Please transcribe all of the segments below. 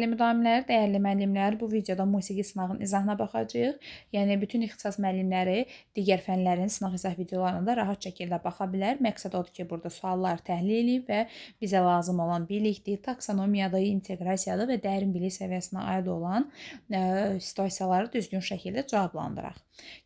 Dəyərli müdavimlər, dəyərli müəllimlər, bu videoda musiqi sınağının izahına baxacağıq. Yəni, bütün ixtisas müəllimləri digər fənlərin sınaq izah videolarına da rahat şəkildə baxa bilər. Məqsəd odur ki, burada suallar təhlil edib və bizə lazım olan bilikdir, taksonomiyadır, inteqrasiyadır və dərin bilik səviyyəsinə aid olan situasiyaları düzgün şəkildə cavablandıraq.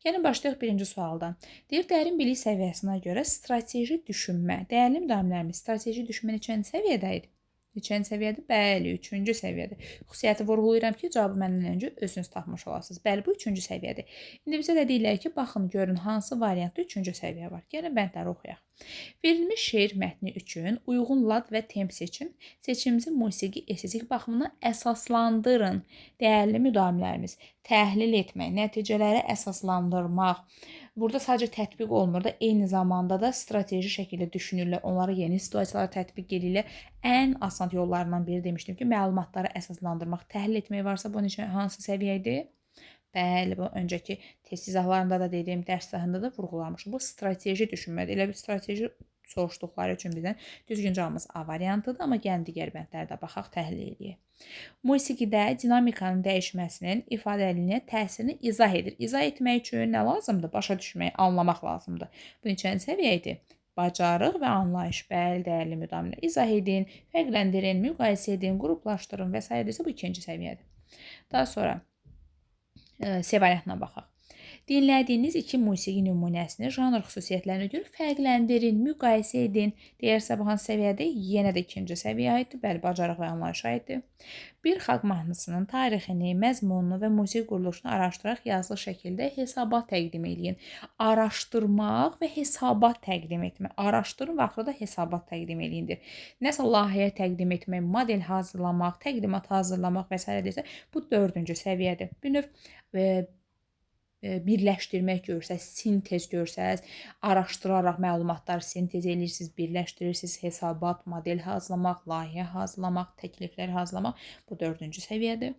Gəlin başlayaq birinci sualdan. Deyir, dərin bilik səviyyəsinə görə strateji düşünmə. Dəyərli müdavimlərimiz, strateji düşünmə neçənci səviyyədə idi? Neçənci səviyyədə? Bəli, 3-cü səviyyədə. Xüsusiyyəti vurğulayıram ki, cavabı məndən öncə özünüz tapmış olasınız. Bəli, bu 3-cü səviyyədir. İndi bizə də deyirlər ki, baxın, görün hansı variantda 3-cü səviyyə var. Gəlin bəndləri oxuyaq. Verilmiş şeir mətni üçün uyğun lad və temp seçin. Seçimimizi musiqi estetik baxımından əsaslandırın. Dəyərli müdavimlərimiz, təhlil etmək, nəticələri əsaslandırmaq. Burada sadəcə tətbiq olmur da, eyni zamanda da strateji şəkildə düşünürlər, onları yeni situasiyalara tətbiq edirlər. Ən asan yollarından biri demişdim ki, məlumatları əsaslandırmaq, təhlil etmək varsa bu hansı səviyyə idi? Bəli, bu öncəki test izahlarında da dediyim dərs sahəsində da vurğulamışım. Bu strateji düşünmədir. Elə bir strateji soruşduqları üçün bizdən düzgün cavabımız A variantıdır, amma gəlin digər bəndlərdə baxaq, təhlil edək. Musiqidə dinamikanın dəyişməsinin ifadəliyinə təsirini izah edir. İzah etmək üçün nə lazımdır? Başa düşmək, anlamaq lazımdır. Bu neçənci səviyyə idi? Bacarıq və anlayış. Bəli, dəyərli müdavimlər. İzah edin, fərqləndirin, müqayisə edin, qruplaşdırın və s. Bu ikinci səviyyədir. Daha sonra C variantına baxaq. Dinlədiyiniz iki musiqi nümunəsini janr xüsusiyyətlərinə görə fərqləndirin, müqayisə edin. Deyərsə, bu hansı səviyyədir? Yenə də ikinci səviyyə aiddir. Bəli, bacarıq və anlayış aiddir. Bir xalq mahnısının tarixini, məzmununu və musiqi quruluşunu araşdıraraq yazılı şəkildə hesabat təqdim edin. Araşdırmaq və hesabat təqdim etmək. Araşdırın və axırda hesabat təqdim edindir. Nəsə layihə təqdim etmək, model hazırlamaq, təqdimat hazırlamaq və s. desə, bu dördüncü səviyyədir. Bir növ birləşdirmək görsəz, sintez görsəz, araşdıraraq məlumatları sintez edirsiniz, birləşdirirsiniz, hesabat, model hazırlamaq, layihə hazırlamaq, təkliflər hazırlamaq bu dördüncü səviyyədir.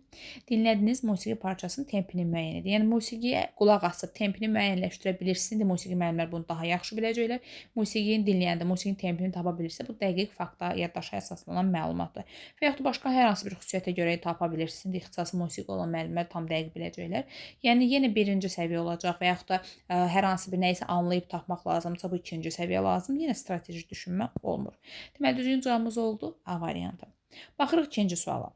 Dinlədiyiniz musiqi parçasının tempini müəyyən edin. Yəni musiqiyə qulaq asıb tempini müəyyənləşdirə bilirsiniz. İndi musiqi müəllimləri bunu daha yaxşı biləcəklər. Musiqini dinləyəndə musiqinin tempini tapa bilirsə, bu dəqiq fakta, yaddaşa əsaslanan məlumatdır. Və yaxud da başqa hər hansı bir xüsusiyyətə görə tapa bilirsiniz. İxtisası musiqi olan müəllimlər tam dəqiq biləcəklər. Yəni yenə birinci səviyyə olacaq və yaxud da hər hansı bir nəyisə anlayıb tapmaq lazımsa bu ikinci səviyyə lazım. Yenə strateji düşünmə olmur. Deməli, düzgün cavabımız oldu A variantı. Baxırıq ikinci suala.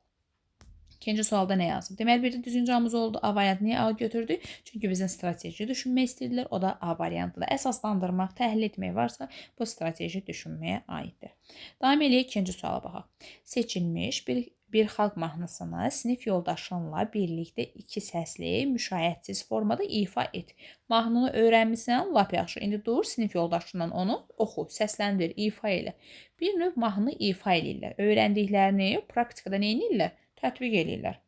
İkinci sualda nə yazıb? Deməli, bir də düzgün cavabımız oldu. A variantı niyə A götürdük? Çünki bizdən strateji düşünmək istəyirdilər. O da A variantıdır. Əsaslandırmaq, təhlil etmək varsa, bu strateji düşünməyə aiddir. Davam eləyək ikinci suala baxaq. Seçilmiş bir xalq mahnısını sinif yoldaşınla birlikdə iki səsli, müşayiətsiz formada ifa et. Mahnını öyrənmişsən, lap yaxşı. İndi dur, sinif yoldaşından onu oxu, səsləndir, ifa elə. Bir növ mahnını ifa eləyirlər. Öyrəndiklərini praktikada nə edirlər? Tətbiq eləyirlər.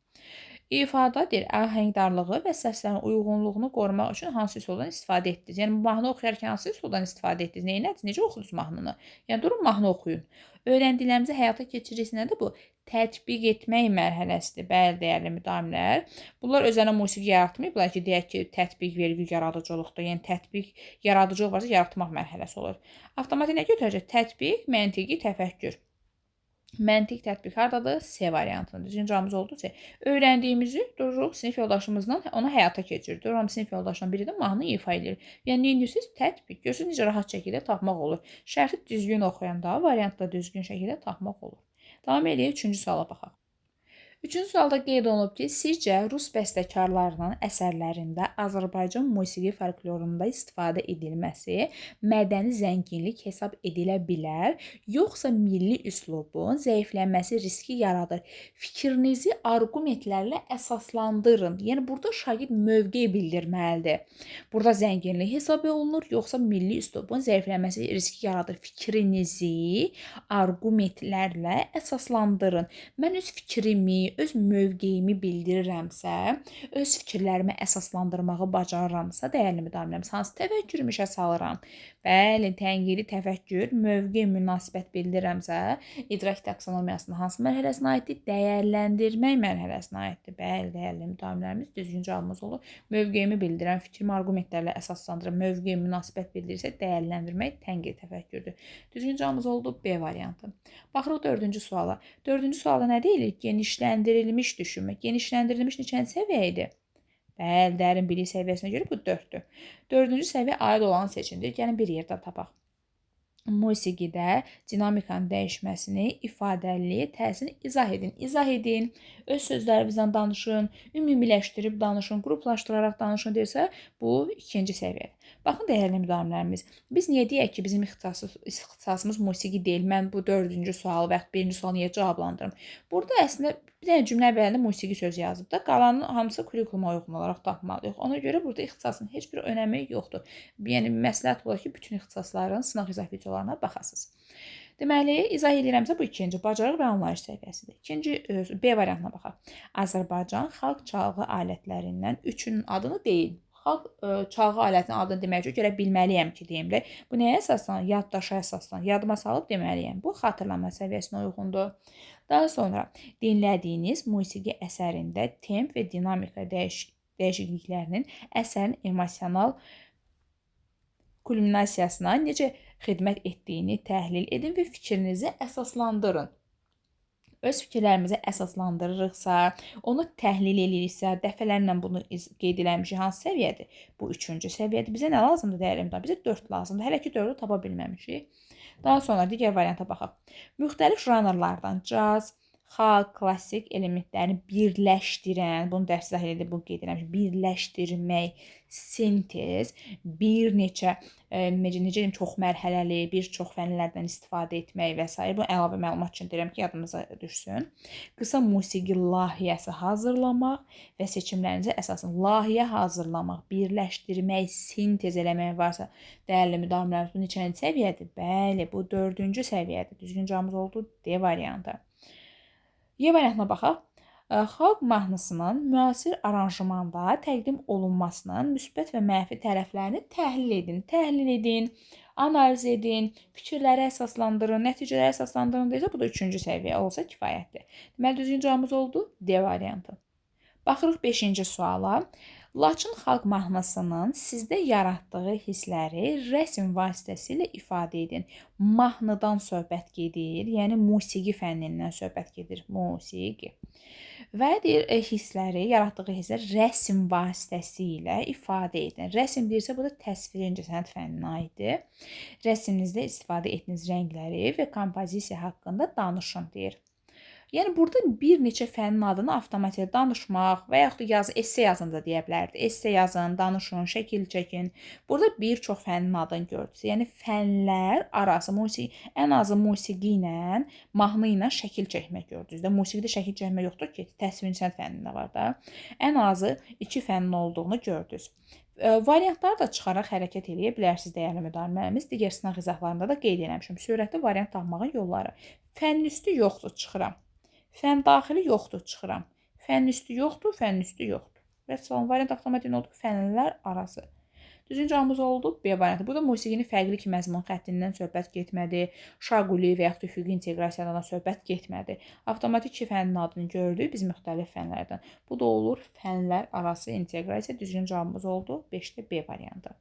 İfada deyir, ahəngdarlığı və səslərin uyğunluğunu qorumaq üçün hansı üsuldan istifadə etdiniz? Yəni, mahnı oxuyarkən hansı üsuldan istifadə etdiniz? Neynədiniz? Necə oxudunuz mahnını? Yəni, durun, mahnı oxuyun. Öyrəndiklərimizi həyata keçirirsiniz. Nədir bu? Tətbiq etmək mərhələsidir. Bəli, dəyərli müdavimlər. Bunlar özlərinə musiqi yaratmayıblar ki, deyək ki, tətbiq vergi yaradıcılıqdır. Yəni, tətbiq yaradıcılıq varsa yaratmaq mərhələsi olur. Avtomatik nə götürəcək? Tətbiq, məntiqi, təfəkkür. Məntiq tətbiq hardadır? C variantında. Düzgün cavabımız oldu C. Öyrəndiyimizi dururuq sinif yoldaşımızdan onu həyata keçiririk. Dururam sinif yoldaşından biri də mahnı ifa edir. Yəni, nə edirsiniz? Tətbiq. Görürsünüz necə rahat şəkildə tapmaq olur. Şərti düzgün oxuyanda variantda düzgün şəkildə tapmaq olur. Davam edək, üçüncü suala baxaq. Üçüncü sualda qeyd olunub ki, sizcə rus bəstəkarlarının əsərlərində Azərbaycan musiqi folklorunda istifadə edilməsi mədəni zənginlik hesab edilə bilər, yoxsa milli üslubun zəiflənməsi riski yaradır? Fikrinizi arqumentlərlə əsaslandırın. Yəni, burada şagird mövqe bildirməlidir. Burada zənginlik hesab olunur, yoxsa milli üslubun zəiflənməsi riski yaradır? Fikrinizi arqumentlərlə əsaslandırın. Mən öz fikrimi, öz mövqeyimi bildirirəmsə, öz fikirlərimi əsaslandırmağı bacarıramsa, dəyərli müdavimlərimiz, hansı təfəkkürümü işə salıram? Bəli, tənqidi təfəkkür, mövqe münasibət bildirirəmsə, idrak taksonomiyasının hansı mərhələsinə aiddir? Dəyərləndirmək mərhələsinə aiddir. Bəli, dəyərli müdavimlərimiz, düzgün cavabımız olur. Mövqeyimi bildirən, fikrimi arqumentlərlə əsaslandırın, mövqe münasibət bildirirsə, dəyərləndirmək tənqidi təfəkkürdür. Düzgün cavabımız oldu B variantı. Baxırıq dördüncü suala. Dördüncü sualda nə deyilir? Genişləndirin genişləndirilmiş düşünmə. Genişləndirilmiş neçənci səviyyə idi? Bəli, dərin bilik səviyyəsinə görə bu 4-dür. 4-cü səviyyə aid olanı seçindir. Gəlin bir yerdə tapaq. Musiqidə dinamikanın dəyişməsini, ifadəliliyi, təsirini izah edin. İzah edin, öz sözlərinizdən danışın, ümumiləşdirib danışın, qruplaşdıraraq danışın desə, bu 2-ci səviyyədir. Baxın, dəyərli müdavimlərimiz, biz niyə deyək ki, bizim ixtisasımız musiqi deyil, mən bu 4-cü sualı və yaxud 1-ci sualı niyə cavablandırım? Burada əslində bir dənə cümlə əvvəlində musiqi sözü yazıb da, qalanın hamısı kurikuluma uyğun olaraq tapmalıyıq. Ona görə burada ixtisasın heç bir önəmi yoxdur. Yəni, məsləhət olar ki, bütün ixtisasların sınaq izah videolarına baxasınız. Deməli, izah edirəmsə, bu 2-ci bacarıq və anlayış səviyyəsidir. 2-ci B variantına baxaq. Azərbaycan xalq çalğı alətlərindən üçünün adını deyin. Xalq çalğı alətinin adını demək üçün görə bilməliyəm ki, deyim də. Bu nəyə əsaslanır? Yaddaşa əsaslanır. Yadıma salıb deməliyəm. Bu xatırlama səviyyəsinə uyğundur. Daha sonra dinlədiyiniz musiqi əsərində temp və dinamika dəyişikliklərinin əsərin emosional kulminasiyasına necə xidmət etdiyini təhlil edin və fikrinizi əsaslandırın. Öz fikirlərimizi əsaslandırırıqsa, onu təhlil ediriksə, dəfələrlə bunu qeyd eləmişik, hansı səviyyədir? Bu 3-cü səviyyədir. Bizə nə lazımdır dəyərli müdavim? Bizə 4 lazımdır. Hələ ki 4-ü tapa bilməmişik. Daha sonra digər varianta baxaq. Müxtəlif janrlardan caz, xalq, klassik elementlərini birləşdirən, bunu dərs izah edildi, bunu qeyd eləmişik, birləşdirmək, sintez, bir neçə necə deyim, çox mərhələli, bir çox fənlərdən istifadə etmək və s. Bu əlavə məlumat üçün deyirəm ki, yadımıza düşsün. Qısa musiqi layihəsi hazırlamaq və seçimlərinizi əsasın layihə hazırlamaq, birləşdirmək, sintez eləmək varsa, dəyərli müdavimlərimiz, bu neçənci səviyyədir? Bəli, bu 4-cü səviyyədir. Düzgün cavabımız oldu D variantı. Y variantına baxaq. Xalq mahnısının müasir aranjmanda təqdim olunmasının müsbət və mənfi tərəflərini təhlil edin, analiz edin, fikirləri əsaslandırın, nəticələri əsaslandırın desə, bu da 3-cü səviyyə olsa kifayətdir. Deməli, düzgün cavabımız oldu D variantı. Baxırıq 5-ci suala. Laçın xalq mahnısının sizdə yaratdığı hissləri rəsm vasitəsilə ifadə edin. Mahnıdan söhbət gedir, yəni musiqi fənnindən söhbət gedir. Musiqi. Və deyir, hissləri, yaratdığı hissləri rəsm vasitəsilə ifadə edin. Rəsm deyirsə, bu da təsvir incəsənət fənninə aiddir. Rəsminizdə istifadə etdiyiniz rəngləri və kompozisiya haqqında danışın, deyir. Yəni, burada bir neçə fənnin adını avtomatik danışmaq və yaxud da esse yazın da deyə bilərdi. Esse yazın, danışın, şəkil çəkin. Burada bir çox fənnin adını gördünüz. Yəni, fənlər arası ən azı musiqi ilə, mahnı ilə şəkil çəkmək gördünüz. Musiqidə şəkil çəkmək yoxdur ki, təsvir incəsənət fənnində var da. Ən azı 2 fənnin olduğunu gördünüz. Variantları da çıxaraq hərəkət eləyə bilərsiniz, dəyərli müdavimlərimiz. Digər sınaq izahlarında da qeyd eləmişəm. Sürətli variant tapmağın yolları. Fənn üstü yoxdur, çıxıram. Fənn daxili yoxdur, çıxıram. Fənn üstü yoxdur, fənn üstü yoxdur. Və son variant avtomatik oldu, fənlər arası. Düzgün cavabımız oldu B variantı. Bu da musiqinin fərqli iki məzmun xəttindən söhbət getmədi. Şaquli və yaxud da üfüqi inteqrasiyadan söhbət getmədi. Avtomatik iki fənnin adını gördük biz müxtəlif fənlərdən. Bu da olur fənlər arası inteqrasiya. Düzgün cavabımız oldu 5-də B variantı.